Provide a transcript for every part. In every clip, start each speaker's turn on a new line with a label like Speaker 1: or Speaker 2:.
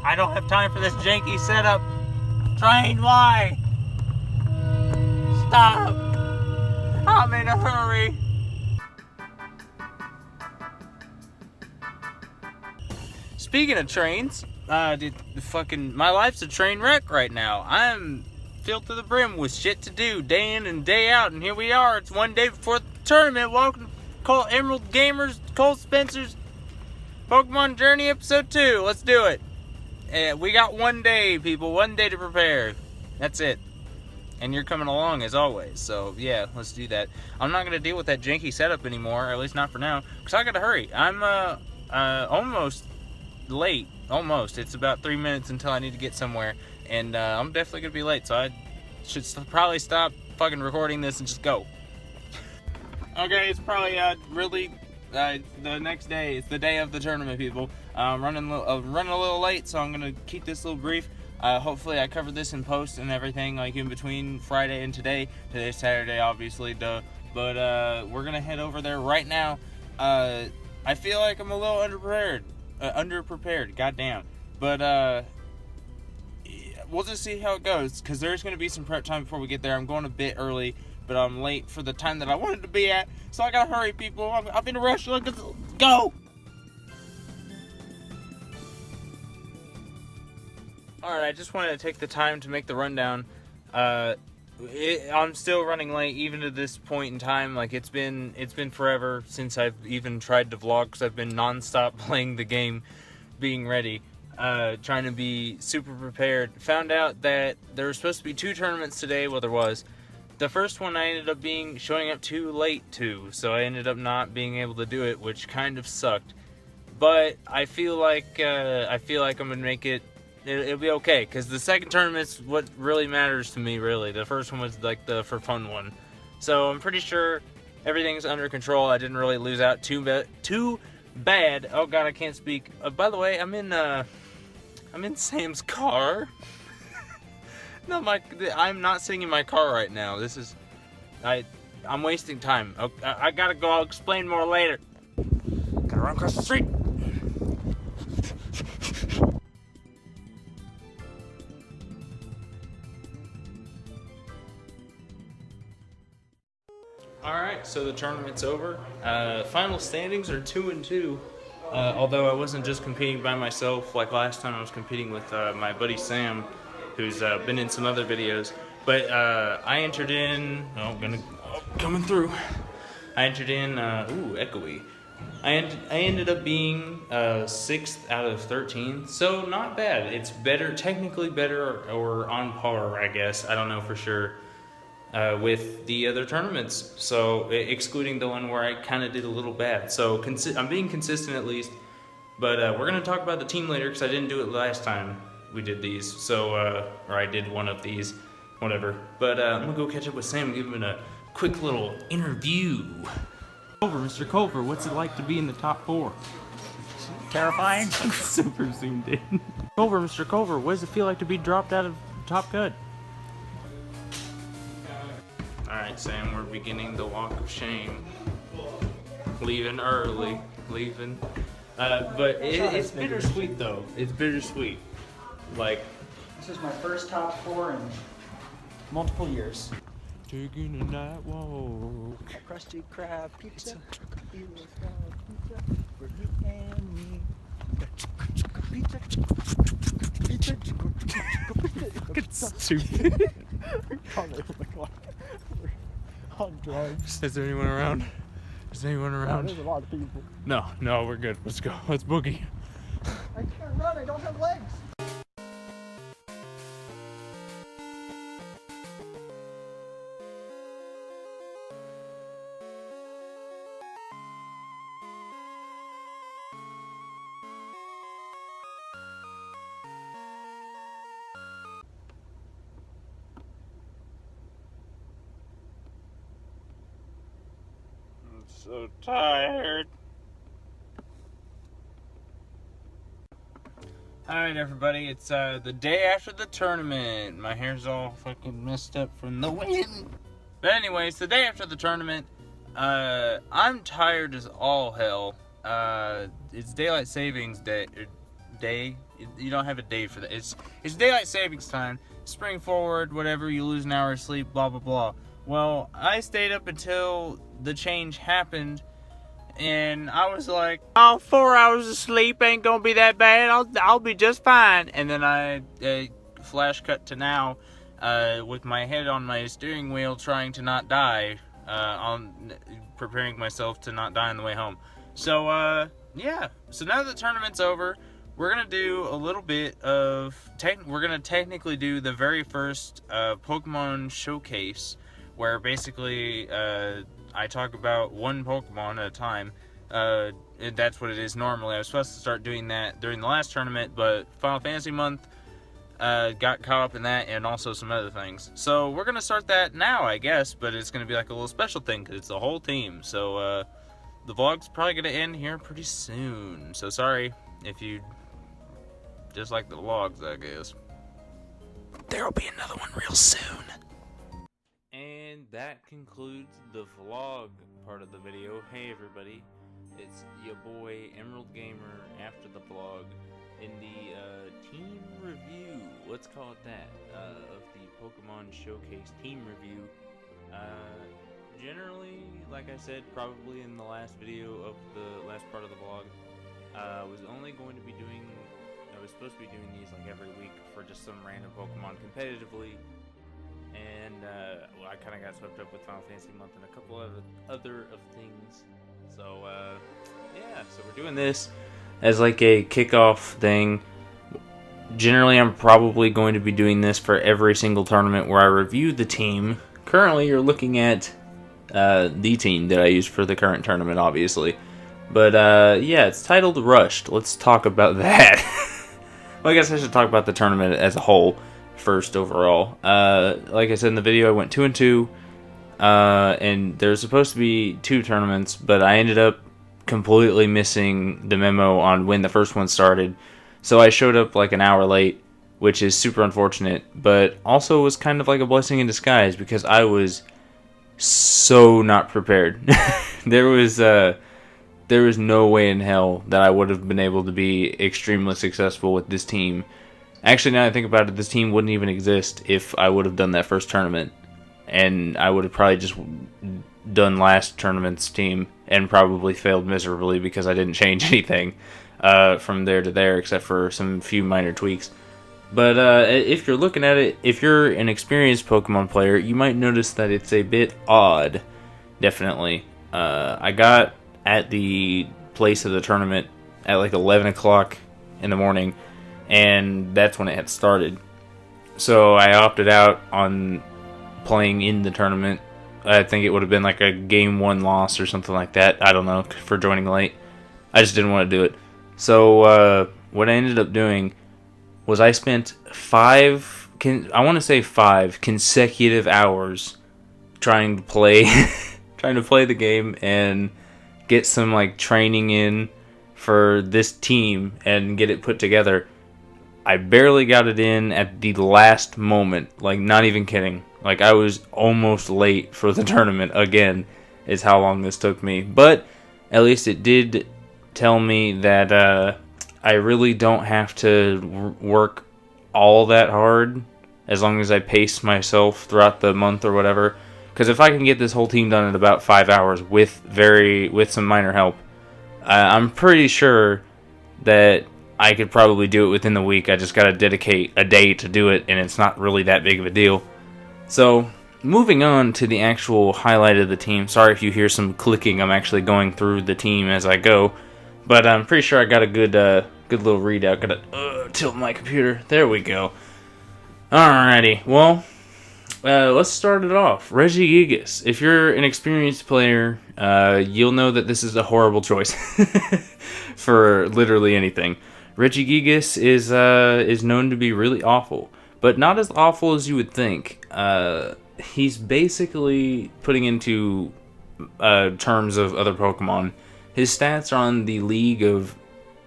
Speaker 1: I don't have time for this janky setup. Train, why? Stop. I'm in a hurry. Speaking of trains, my life's a train wreck right now. I'm filled to the brim with shit to do day in and day out, and here we are. It's one day before the tournament. Welcome to Emerald Gamers, Cole Spencer's Pokemon Journey Episode 2. Let's do it. We got one day, people. One day to prepare. That's it. And you're coming along as always. So, yeah, let's do that. I'm not going to deal with that janky setup anymore, or at least not for now, because I got to hurry. I'm almost late. Almost. It's about 3 minutes until I need to get somewhere. And I'm definitely going to be late, so I should probably stop fucking recording this and just go. Okay, it's probably really the next day. It's the day of the tournament, people. Running a little late, so I'm gonna keep this a little brief. Hopefully I covered this in post and everything, like in between Friday and today. Today's Saturday, obviously, duh. But we're gonna head over there right now. I feel like I'm a little underprepared. Goddamn. But we'll just see how it goes, because there's gonna be some prep time before we get there. I'm going a bit early, but I'm late for the time that I wanted to be at, so I gotta hurry, people. I'm in a rush. Let's go. Alright, I just wanted to take the time to make the rundown. I'm still running late, even to this point in time. Like, it's been forever since I've even tried to vlog, because I've been non-stop playing the game, being ready, trying to be super prepared. Found out that there were supposed to be 2 tournaments today. Well, there was. The first one I ended up showing up too late to, so I ended up not being able to do it, which kind of sucked. But I feel like I'm gonna make it. It'll be okay, because the second tournament's what really matters to me, really. The first one was like the for fun one. So I'm pretty sure everything's under control. I didn't really lose out too bad. Oh god, I can't speak. By the way, I'm in Sam's car. No, I'm not sitting in my car right now. I'm wasting time. I gotta go. I'll explain more later. Gotta run across the street. Alright, so the tournament's over. Final standings are 2-2. Although I wasn't just competing by myself like last time. I was competing with my buddy Sam, who's been in some other videos. But I entered in... coming through. I entered in... echoey. I ended up being 6th out of 13, so not bad. It's better, technically better, or on par, I guess. I don't know for sure. With the other tournaments, so excluding the one where I kind of did a little bad. So I'm being consistent at least, but we're going to talk about the team later, because I didn't do it last time we did these, so, or I did one of these, whatever. But I'm going to go catch up with Sam and give him a quick little interview. Mr. Culver, what's it like to be in the top 4?
Speaker 2: Terrifying.
Speaker 1: Super zoomed in. Mr. Culver, what does it feel like to be dropped out of Top Gun? Alright, Sam, we're beginning the walk of shame. Leaving early. Leaving. But it's bittersweet, though. It's bittersweet. Like...
Speaker 2: This is my first top 4 in multiple years.
Speaker 1: Taking a night walk.
Speaker 2: A Krusty Krab pizza. For you and me. Pizza.
Speaker 1: It's stupid.
Speaker 2: Oh my god. On drugs.
Speaker 1: Is there anyone around? Is anyone around?
Speaker 2: There's a lot of people.
Speaker 1: No, we're good. Let's go. Let's boogie.
Speaker 2: I can't run. I don't have legs.
Speaker 1: So tired. Alright everybody, it's the day after the tournament. My hair's all fucking messed up from the wind. But anyways, the day after the tournament, I'm tired as all hell. It's daylight savings day. day. You don't have a day for that. It's daylight savings time. Spring forward, whatever. You lose an hour of sleep. Blah blah blah. Well, I stayed up until the change happened, and I was like, "Oh, 4 hours of sleep ain't gonna be that bad. I'll be just fine." And then I flash cut to now, with my head on my steering wheel, trying to not die, on preparing myself to not die on the way home. So yeah. So now that the tournament's over, we're gonna do a little bit of we're gonna technically do the very first Pokemon showcase, where basically I talk about one Pokemon at a time. That's what it is normally. I was supposed to start doing that during the last tournament, but Final Fantasy month got caught up in that, and also some other things. So we're gonna start that now, I guess, but it's gonna be like a little special thing because it's the whole team. So the vlog's probably gonna end here pretty soon. So sorry if you just like the vlogs, I guess. There'll be another one real soon. And that concludes the vlog part of the video. Hey everybody, it's your boy Emerald Gamer after the vlog in the team review, let's call it that, of the Pokemon Showcase team review. Generally, like I said, probably in the last video of the last part of the vlog, I was supposed to be doing these like every week for just some random Pokemon competitively. And well, I kind of got swept up with Final Fantasy month and a couple of other things. So yeah, so we're doing this as like a kickoff thing. Generally, I'm probably going to be doing this for every single tournament where I review the team. Currently, you're looking at the team that I use for the current tournament, obviously. But yeah, it's titled Rushed. Let's talk about that. Well, I guess I should talk about the tournament as a whole first overall. Like I said in the video, I went 2-2, and there's supposed to be 2 tournaments, but I ended up completely missing the memo on when the first one started. So I showed up like an hour late, which is super unfortunate, but also was kind of like a blessing in disguise because I was so not prepared. There was no way in hell that I would have been able to be extremely successful with this team. Actually, now that I think about it, this team wouldn't even exist if I would have done that first tournament. And I would have probably just done last tournament's team and probably failed miserably because I didn't change anything from there to there except for some few minor tweaks. But if you're looking at it, if you're an experienced Pokemon player, you might notice that it's a bit odd. Definitely. I got at the place of the tournament at like 11 o'clock in the morning, and that's when it had started. So I opted out on playing in the tournament. I think it would have been like a game 1 loss or something like that. I don't know, for joining late. I just didn't want to do it. So what I ended up doing was I spent 5 consecutive hours trying to play the game and get some like training in for this team and get it put together. I barely got it in at the last moment, like not even kidding. Like I was almost late for the tournament again, is how long this took me. But at least it did tell me that I really don't have to work all that hard as long as I pace myself throughout the month or whatever. Because if I can get this whole team done in about 5 hours with some minor help, I'm pretty sure that I could probably do it within the week. I just got to dedicate a day to do it, and it's not really that big of a deal. So, moving on to the actual highlight of the team. Sorry if you hear some clicking. I'm actually going through the team as I go. But I'm pretty sure I got a good little readout. Gotta tilt my computer. There we go. Alrighty. Well, let's start it off. Regigigas. If you're an experienced player, you'll know that this is a horrible choice for literally anything. Regigigas is known to be really awful, but not as awful as you would think. He's basically, putting into terms of other Pokemon, his stats are on the league of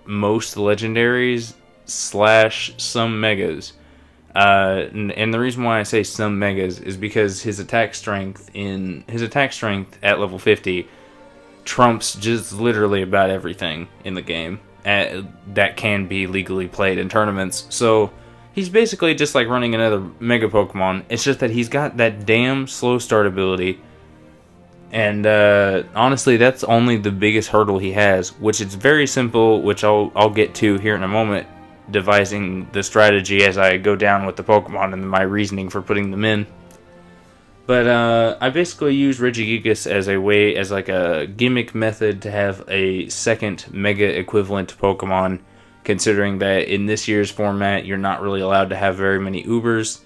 Speaker 1: most legendaries / some megas. And the reason why I say some megas is because his attack strength at level 50 trumps just literally about everything in the game. that can be legally played in tournaments. So he's basically just like running another Mega Pokemon. It's just that he's got that damn slow start ability. And honestly, that's only the biggest hurdle he has, which is very simple, which I'll get to here in a moment, devising the strategy as I go down with the Pokemon and my reasoning for putting them in. But I basically use Regigigas as like a gimmick method to have a second Mega equivalent Pokemon, considering that in this year's format, you're not really allowed to have very many Ubers.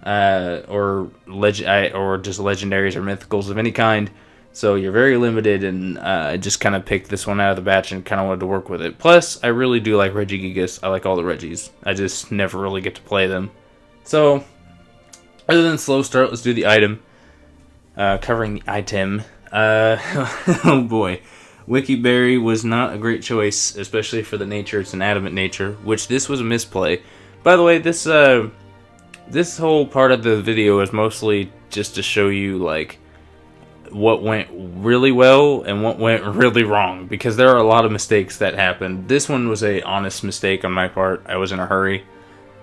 Speaker 1: Or just legendaries or mythicals of any kind, so you're very limited, and I just kind of picked this one out of the batch and kind of wanted to work with it. Plus, I really do like Regigigas. I like all the Regis. I just never really get to play them. So, other than slow start, let's do the item. Covering the item. Oh boy. Wiki Berry was not a great choice, especially for the nature. It's an adamant nature, which this was a misplay. By the way, this whole part of the video is mostly just to show you, like, what went really well and what went really wrong, because there are a lot of mistakes that happened. This one was a honest mistake on my part. I was in a hurry,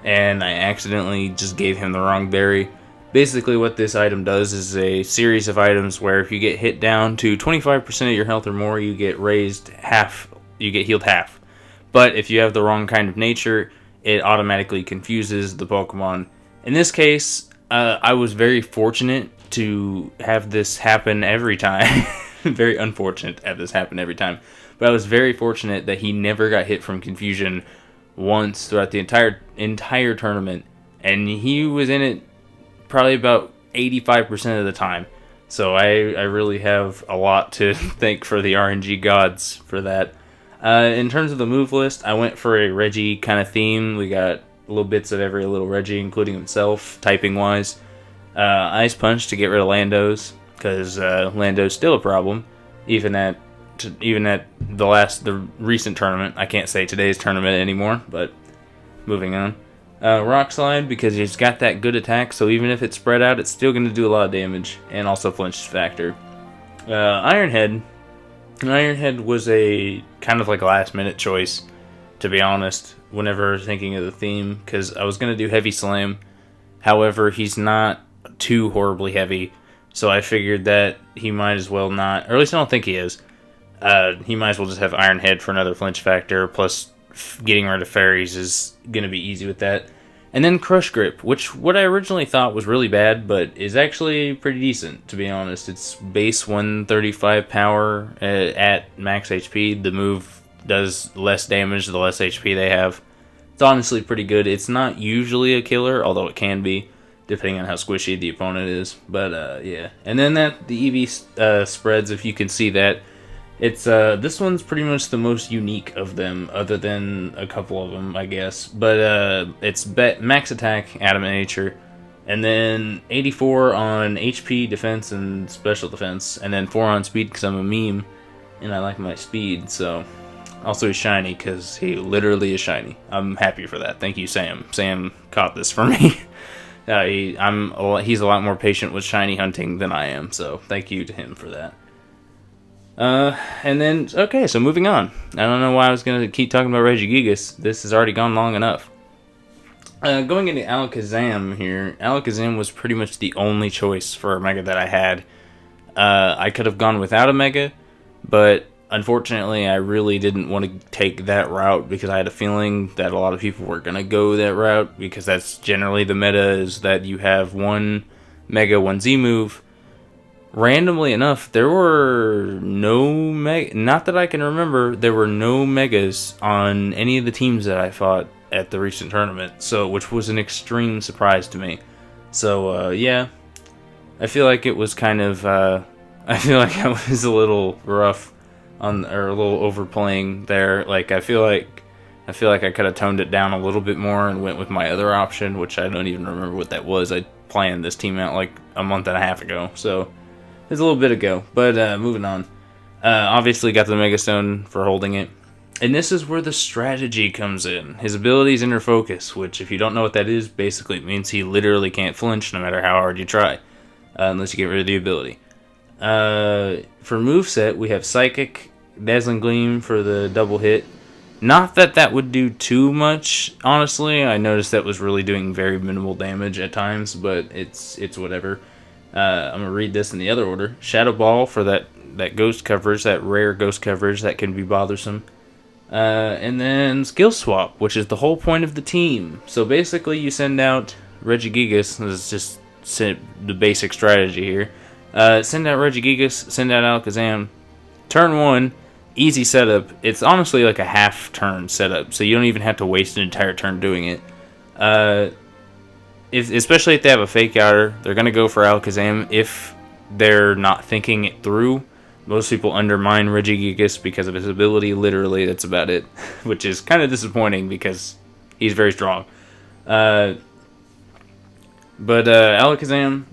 Speaker 1: and I accidentally just gave him the wrong berry. Basically, what this item does is a series of items where if you get hit down to 25% of your health or more, you get raised half, you get healed half. But if you have the wrong kind of nature, it automatically confuses the Pokemon. In this case, I was very fortunate to have this happen every time. Very unfortunate to have this happen every time. But I was very fortunate that he never got hit from confusion once throughout the entire tournament. And he was in it probably about 85% of the time. So I really have a lot to thank for the RNG gods for that. In terms of the move list, I went for a Reggie kind of theme. We got little bits of every little Reggie, including himself, typing wise. Ice Punch to get rid of Landos, because Lando's still a problem, even at the recent tournament. I can't say today's tournament anymore, but moving on. Rock Slide, because he's got that good attack, so even if it's spread out, it's still going to do a lot of damage, and also flinch factor. Iron Head was a kind of like a last minute choice, to be honest, whenever thinking of the theme, because I was going to do Heavy Slam. However, he's not too horribly heavy, so I figured that he might as well not, or at least I don't think he is. He might as well just have Iron Head for another flinch factor, plus getting rid of fairies is going to be easy with that. And then Crush Grip, which what I originally thought was really bad, but is actually pretty decent, to be honest. It's base 135 power at max HP. The move does less damage the less HP they have. It's honestly pretty good. It's not usually a killer, although it can be, depending on how squishy the opponent is. But yeah. And then the EV spreads, if you can see that, it's this one's pretty much the most unique of them, other than a couple of them, I guess. But it's max attack, adamant nature, and then 84 on HP, defense, and special defense, and then 4 on speed because I'm a meme and I like my speed. So also he's shiny because he literally is shiny. I'm happy for that. Thank you, Sam. Sam caught this for me. He's a lot more patient with shiny hunting than I am, so thank you to him for that. And then, okay, so moving on. I don't know why I was going to keep talking about Regigigas. This has already gone long enough. Going into Alakazam here, Alakazam was pretty much the only choice for a Mega that I had. I could have gone without a Mega, but unfortunately I really didn't want to take that route because I had a feeling that a lot of people were going to go that route, because that's generally the meta, is that you have one Mega, one Z move. Randomly enough, there were no not that I can remember, there were no Megas on any of the teams that I fought at the recent tournament, so which was an extreme surprise to me. So yeah, I feel like it was kind of I feel like I was a little rough on, or a little overplaying there. Like I feel like I could have toned it down a little bit more and went with my other option, which I don't even remember what that was. I planned this team out like a month and a half ago, so it's a little bit ago. But moving on. Obviously got the Mega Stone for holding it. And this is where the strategy comes in. His ability is Inner Focus, which if you don't know what that is, basically it means he literally can't flinch no matter how hard you try. Unless you get rid of the ability. For moveset, we have Psychic, Dazzling Gleam for the double hit, Not that that would do too much, honestly. I noticed that was really doing very minimal damage at times, but it's whatever. I'm going to read this in the other order. Shadow Ball for that ghost coverage, that rare ghost coverage that can be bothersome. And then Skill Swap, which is the whole point of the team. So basically you send out Regigigas. This is just the basic strategy here. Send out Regigigas, send out Alakazam. Turn 1, easy setup. It's honestly like a half turn setup, so you don't even have to waste an entire turn doing it. Especially if they have a fake outer, they're going to go for Alakazam if they're not thinking it through. Most people undermine Regigigas because of his ability. Literally, that's about it. Which is kind of disappointing because he's very strong. But Alakazam,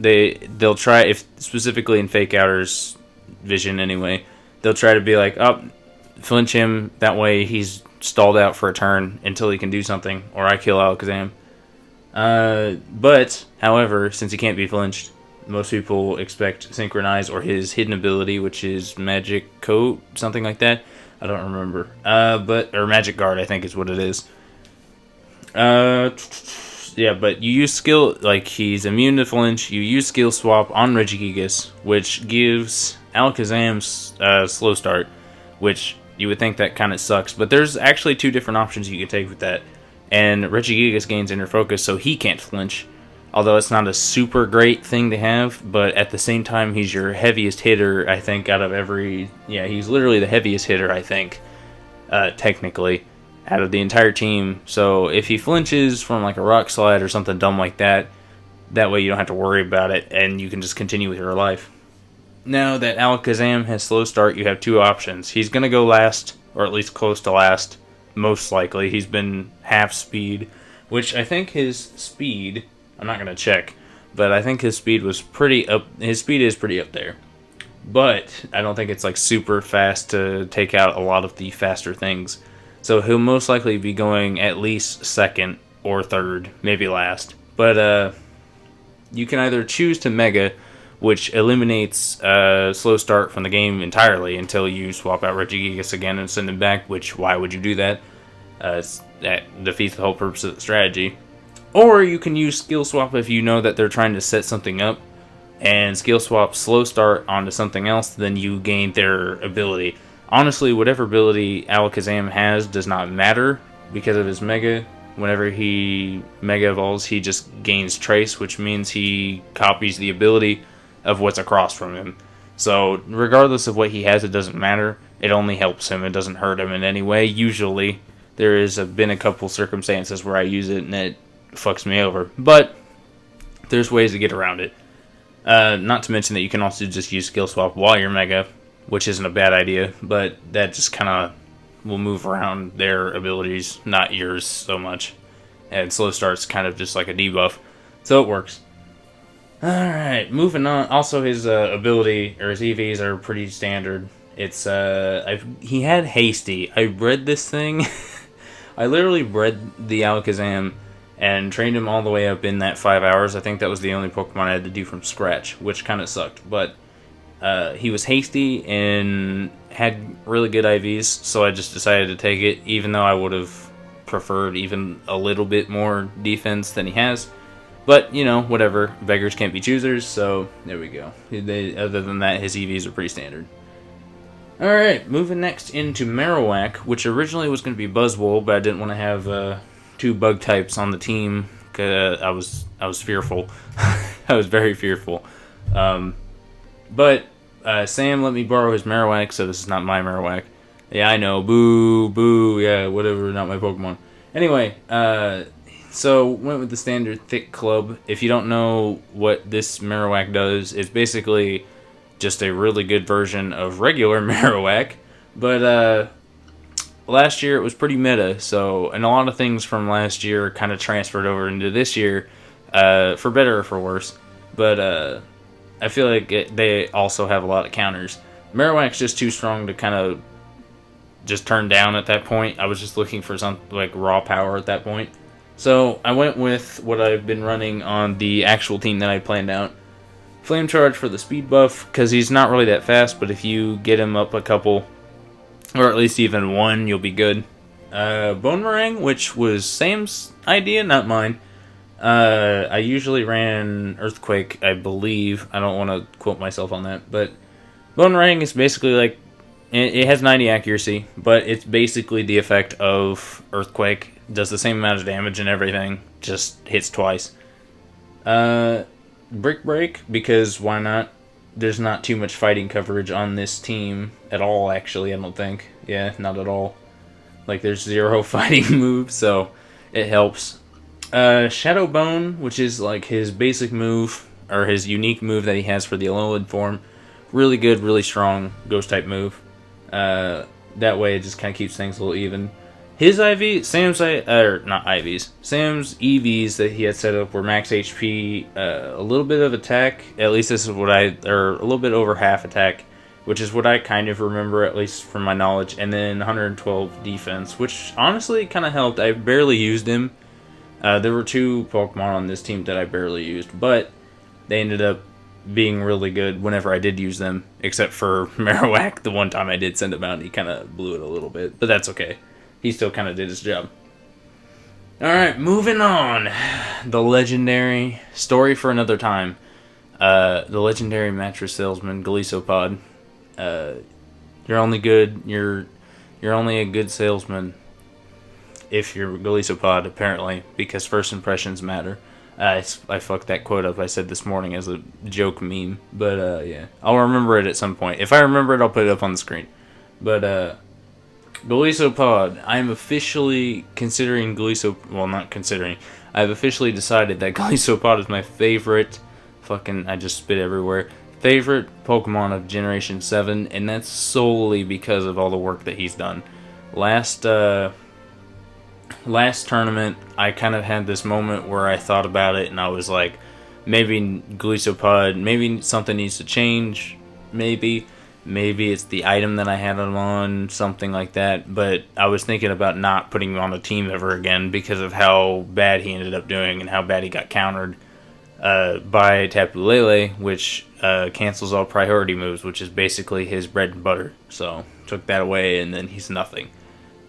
Speaker 1: they'll try, if specifically in fake outers vision anyway, they'll try to be like, oh, flinch him. That way he's stalled out for a turn until he can do something, or I kill Alakazam. But, however, since he can't be flinched, most people expect Synchronize or his hidden ability, which is Magic Coat, something like that. I don't remember. Or Magic Guard, I think is what it is. Yeah, but you use skill, like he's immune to flinch. You use Skill Swap on Regigigas, which gives Alakazam slow start, which you would think that kind of sucks. But there's actually 2 different options you could take with that. And Regigigas gains Inner Focus, so he can't flinch. Although it's not a super great thing to have, but at the same time, he's your heaviest hitter, I think, out of every... Yeah, he's literally the heaviest hitter, I think, technically, out of the entire team. So if he flinches from like a Rock Slide or something dumb like that, that way you don't have to worry about it, and you can just continue with your life. Now that Alakazam has slow start, you have 2 options. He's going to go last, or at least close to last, most likely. He's been half speed, which I think his speed... I'm not going to check, but I think his speed was pretty up. His speed is pretty up there. But I don't think it's like super fast to take out a lot of the faster things. So he'll most likely be going at least second or third, maybe last. But you can either choose to Mega, which eliminates slow start from the game entirely until you swap out Regigigas again and send him back, which why would you do that? That defeats the whole purpose of the strategy. Or you can use Skill Swap if you know that they're trying to set something up, and Skill Swap slow start onto something else, then you gain their ability. Honestly, whatever ability Alakazam has does not matter because of his Mega. Whenever he Mega Evolves, he just gains Trace, which means he copies the ability of what's across from him. So regardless of what he has, it doesn't matter. It only helps him. It doesn't hurt him in any way. Usually, there has been a couple circumstances where I use it and it fucks me over, but there's ways to get around it. Not to mention that you can also just use Skill Swap while you're Mega, which isn't a bad idea, but that just kind of will move around their abilities, not yours so much. And Slow Start's kind of just like a debuff, so it works. Alright, moving on. Also, his ability, or his EVs are pretty standard. It's, he had Hasty. I bred this thing. I literally bred the Alakazam and trained him all the way up in that 5 hours. I think that was the only Pokemon I had to do from scratch, which kind of sucked. But he was hasty and had really good IVs, so I just decided to take it, even though I would have preferred even a little bit more defense than he has. But, you know, whatever. Beggars can't be choosers, so there we go. Other than that, his EVs are pretty standard. Alright, moving next into Marowak, which originally was going to be Buzzwole, but I didn't want to have... 2 bug types on the team because I was fearful. I was very fearful. But Sam let me borrow his Marowak, so this is not my Marowak. Yeah, I know. Boo, boo. Yeah, whatever. Not my Pokemon. Anyway, so went with the standard Thick Club. If you don't know what this Marowak does, it's basically just a really good version of regular Marowak, but last year it was pretty meta, and a lot of things from last year kind of transferred over into this year, for better or for worse. But I feel like they also have a lot of counters. Marowak's just too strong to kind of just turn down at that point. I was just looking for some like raw power at that point. So I went with what I've been running on the actual team that I planned out. Flame Charge for the speed buff, because he's not really that fast, but if you get him up a couple, or at least even 1, you'll be good. Boomerang, which was Sam's idea, not mine. I usually ran Earthquake, I believe. I don't want to quote myself on that, but Boomerang is basically like, it has 90 accuracy, but it's basically the effect of Earthquake. Does the same amount of damage and everything, just hits twice. Brick Break, because why not? There's not too much fighting coverage on this team at all, actually, I don't think. Yeah, not at all. Like, there's 0 fighting moves, so it helps. Shadow Bone, which is like his basic move, or his unique move that he has for the Alolan form. Really good, really strong Ghost-type move. That way it just kind of keeps things a little even. His IV, Sam's EVs that he had set up were max HP, a little bit of attack, at least this is what or a little bit over half attack, which is what I kind of remember, at least from my knowledge, and then 112 defense, which honestly kind of helped. I barely used him. There were 2 Pokemon on this team that I barely used, but they ended up being really good whenever I did use them, except for Marowak. The one time I did send him out, and he kind of blew it a little bit, but that's okay. He still kind of did his job. Alright, moving on. The legendary, story for another time. The legendary mattress salesman, Golisopod. You're only a good salesman if you're Golisopod, apparently, because first impressions matter. I fucked that quote up I said this morning as a joke meme, but yeah. I'll remember it at some point. If I remember it, I'll put it up on the screen. But, Golisopod, I'm officially considering not considering. I've officially decided that Golisopod is my favorite I just spit everywhere. Favorite Pokemon of Generation 7, and that's solely because of all the work that he's done. Last tournament, I kind of had this moment where I thought about it, and I was like, maybe Golisopod, maybe something needs to change, maybe it's the item that I had him on, something like that, but I was thinking about not putting him on the team ever again because of how bad he ended up doing and how bad he got countered by Tapu Lele, which cancels all priority moves, which is basically his bread and butter. So, took that away, and then he's nothing.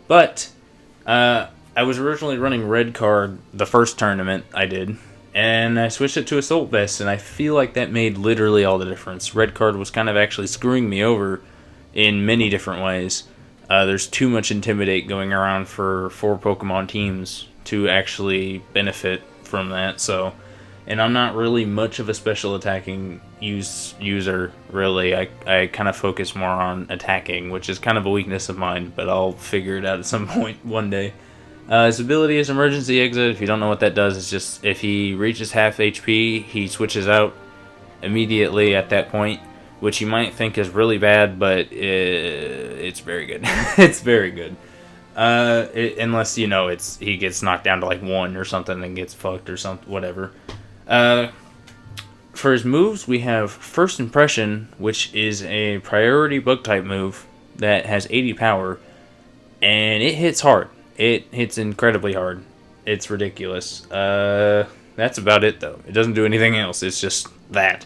Speaker 1: But, I was originally running Red Card the first tournament I did, and I switched it to Assault Vest, and I feel like that made literally all the difference. Red Card was kind of actually screwing me over in many different ways. There's too much Intimidate going around for 4 Pokemon teams to actually benefit from that, so... And I'm not really much of a special attacking user, really. I kind of focus more on attacking, which is kind of a weakness of mine, but I'll figure it out at some point one day. His ability is Emergency Exit. If you don't know what that does, it's just if he reaches half HP, he switches out immediately at that point, which you might think is really bad, but it's very good. It's very good. Unless, he gets knocked down to like 1 or something and gets fucked or something, whatever. For his moves, we have First Impression, which is a priority Bug-type move that has 80 power, and it hits hard. It hits incredibly hard. It's ridiculous. That's about it, though. It doesn't do anything else. It's just that.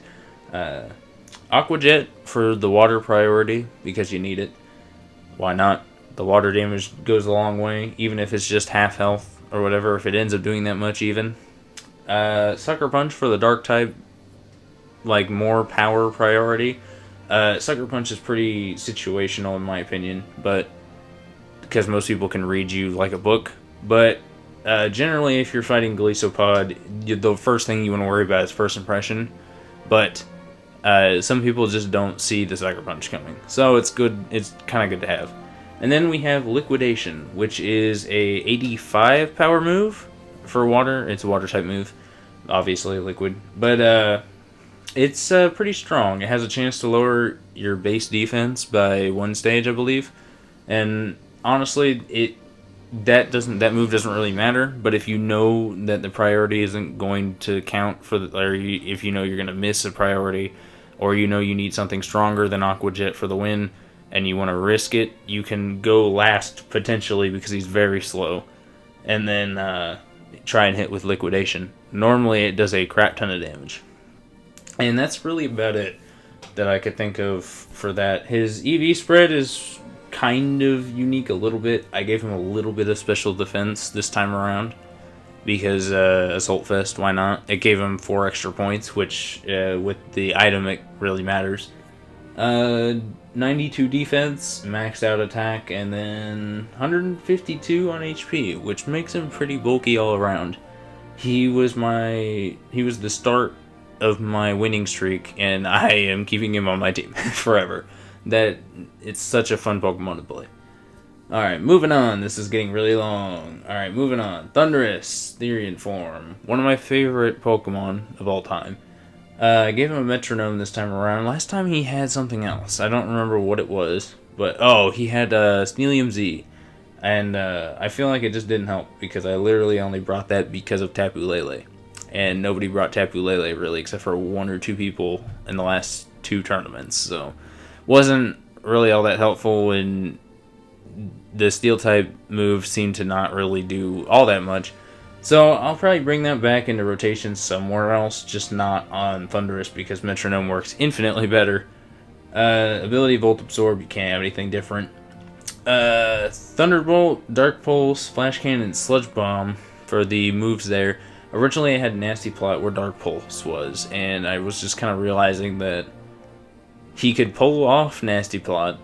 Speaker 1: Aqua Jet for the water priority, because you need it. Why not? The water damage goes a long way, even if it's just half health or whatever, if it ends up doing that much even. Sucker Punch for the dark type, like more power priority. Sucker Punch is pretty situational in my opinion, but because most people can read you like a book. But generally, if you're fighting Golisopod, the first thing you want to worry about is First Impression. But some people just don't see the Sucker Punch coming, so it's good. It's kind of good to have. And then we have Liquidation, which is a 85 power move for water. It's a water type move, obviously liquid, but it's pretty strong. It has a chance to lower your base defense by 1 stage, I believe. And honestly, that move doesn't really matter. But if you know that the priority isn't going to count for if you know you're going to miss a priority, or you know you need something stronger than Aqua Jet for the win, and you want to risk it, you can go last potentially because he's very slow, and then try and hit with Liquidation. Normally it does a crap ton of damage. And that's really about it that I could think of for that. His EV spread is kind of unique a little bit. I gave him a little bit of special defense this time around because Assault Fest, why not? It gave him 4 extra points, which with the item it really matters. 92 defense, maxed out attack, and then 152 on HP, which makes him pretty bulky all around. He was the start of my winning streak, and I am keeping him on my team forever. That it's such a fun Pokemon to play. Alright, moving on. This is getting really long. Alright, moving on. Thundurus, Therian form. One of my favorite Pokemon of all time. I gave him a metronome this time around. Last time he had something else. I don't remember what it was. But, he had Steelium Z. And I feel like it just didn't help because I literally only brought that because of Tapu Lele. And nobody brought Tapu Lele really except for 1 or 2 people in the last 2 tournaments. So, wasn't really all that helpful, and the Steel type move seemed to not really do all that much. So I'll probably bring that back into rotation somewhere else, just not on Thundurus because Metronome works infinitely better. Ability Volt Absorb, you can't have anything different. Thunderbolt, Dark Pulse, Flash Cannon, Sludge Bomb for the moves there. Originally I had Nasty Plot where Dark Pulse was, and I was just kind of realizing that he could pull off Nasty Plot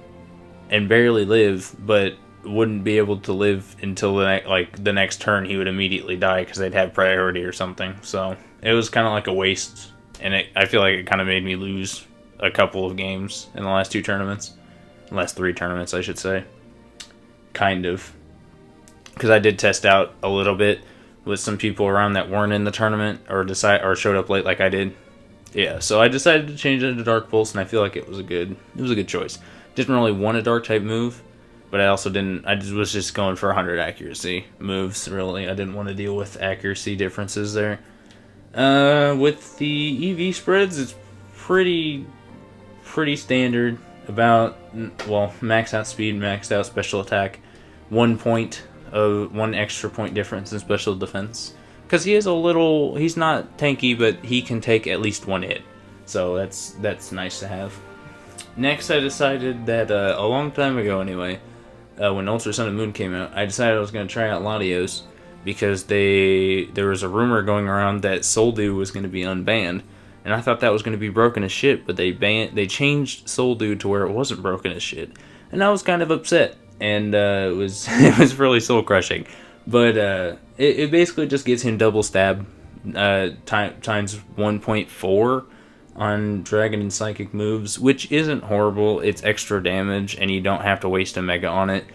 Speaker 1: and barely live, but wouldn't be able to live until the next turn. He would immediately die because they'd have priority or something. So it was kind of like a waste, and I feel like it kind of made me lose a couple of games in the last 2 tournaments. Last 3 tournaments, I should say. Kind of. Because I did test out a little bit with some people around that weren't in the tournament or showed up late like I did. Yeah, so I decided to change it to Dark Pulse, and I feel like it was a good choice. Didn't really want a Dark type move, but I also didn't. Was just going for 100 accuracy moves. Really, I didn't want to deal with accuracy differences there. With the EV spreads, it's pretty standard. About max out speed, maxed out special attack, 1 extra point difference in special defense. Because he's not tanky, but he can take at least 1 hit. So that's nice to have. Next, I decided that a long time ago anyway, when Ultra Sun and Moon came out, I decided I was going to try out Latios because there was a rumor going around that Soldew was going to be unbanned, and I thought that was going to be broken as shit, but they changed Soldew to where it wasn't broken as shit, and I was kind of upset, and it was really soul crushing. But it basically just gives him double stab times 1.4 on Dragon and Psychic moves, which isn't horrible. It's extra damage, and you don't have to waste a Mega on it,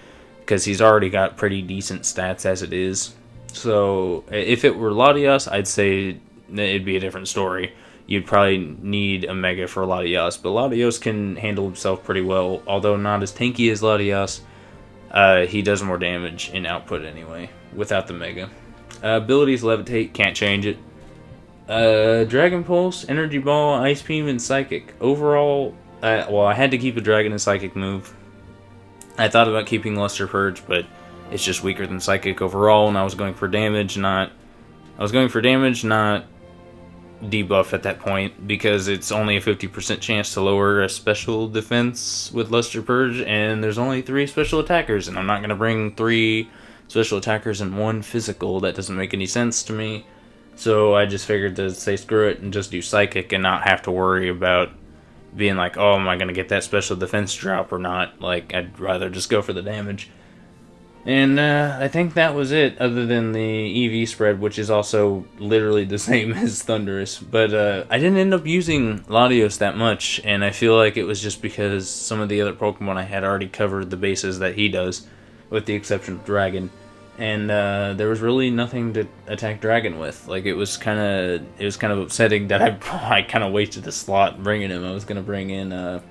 Speaker 1: because he's already got pretty decent stats as it is. So, if it were Latios, I'd say it'd be a different story. You'd probably need a Mega for Latios, but Latios can handle himself pretty well, although not as tanky as Latios. He does more damage in output anyway, without the Mega. Abilities Levitate, can't change it. Dragon Pulse, Energy Ball, Ice Beam, and Psychic. Overall, I had to keep a Dragon and Psychic move. I thought about keeping Luster Purge, but it's just weaker than Psychic overall, and I was going for damage, not debuff at that point, because it's only a 50% chance to lower a special defense with Luster Purge, and there's only 3 special attackers, and I'm not going to bring 3 special attackers in 1 physical. That doesn't make any sense to me. So I just figured to say screw it and just do Psychic and not have to worry about being like, oh, am I going to get that special defense drop or not? Like, I'd rather just go for the damage. And I think that was it, other than the EV spread, which is also literally the same as Thundurus. But I didn't end up using Latios that much, and I feel like it was just because some of the other Pokemon I had already covered the bases that he does, with the exception of Dragon. And there was really nothing to attack Dragon with. Like, it was kind of upsetting that I kind of wasted the slot bringing him. I was going to bring in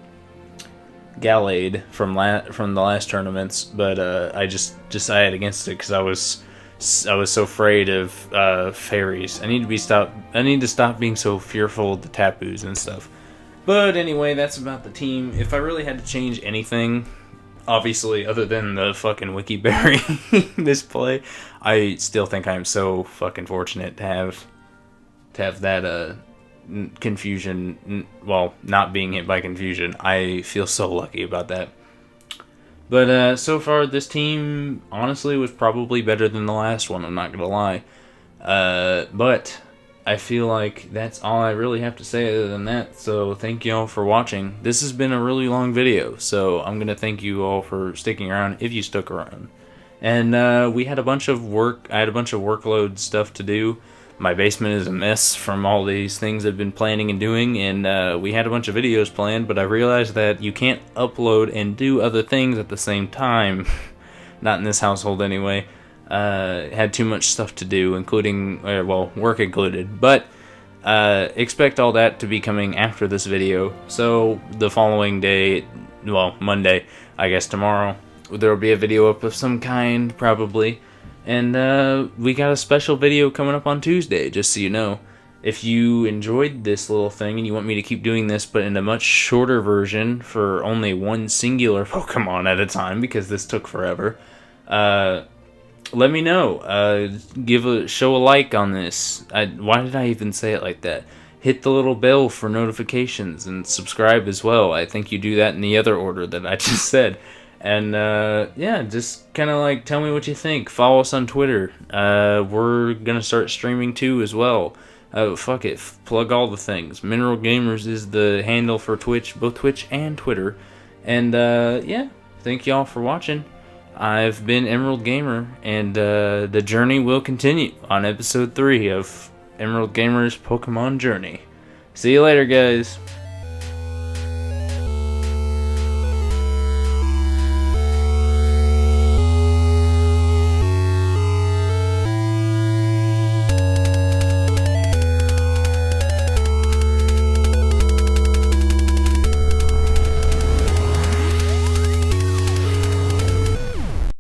Speaker 1: Gallade from the last tournaments, but I just decided against it because I was so afraid of fairies. I need to stop being so fearful of the Tapus and stuff. But anyway, that's about the team. If I really had to change anything, obviously, other than the fucking Wikiberry display, I still think I'm so fucking fortunate to have that confusion. Well, not being hit by confusion. I feel so lucky about that. But so far, this team, honestly, was probably better than the last one, I'm not going to lie. But I feel like that's all I really have to say other than that. So thank you all for watching. This has been a really long video, so I'm going to thank you all for sticking around if you stuck around. And we had a bunch of work. I had a bunch of workload stuff to do. My basement is a mess from all these things I've been planning and doing, and we had a bunch of videos planned, but I realized that you can't upload and do other things at the same time. Not in this household anyway. Had too much stuff to do, including, well, work included, but expect all that to be coming after this video. So the following day, well, Monday, I guess tomorrow, there will be a video up of some kind, probably. And we got a special video coming up on Tuesday, just so you know. If you enjoyed this little thing and you want me to keep doing this, but in a much shorter version for only one singular Pokemon at a time, because this took forever, let me know. Show a like on this. Why did I even say it like that? Hit the little bell for notifications and subscribe as well. I think you do that in the other order that I just said. And yeah, just kind of like tell me what you think. Follow us on Twitter. We're gonna start streaming too as well. Fuck it, plug all the things. Mineral Gamers is the handle for Twitch, both Twitch and Twitter. And yeah, thank y'all for watching. I've been Emerald Gamer, and the journey will continue on episode 3 of Emerald Gamer's Pokemon Journey. See you later, guys.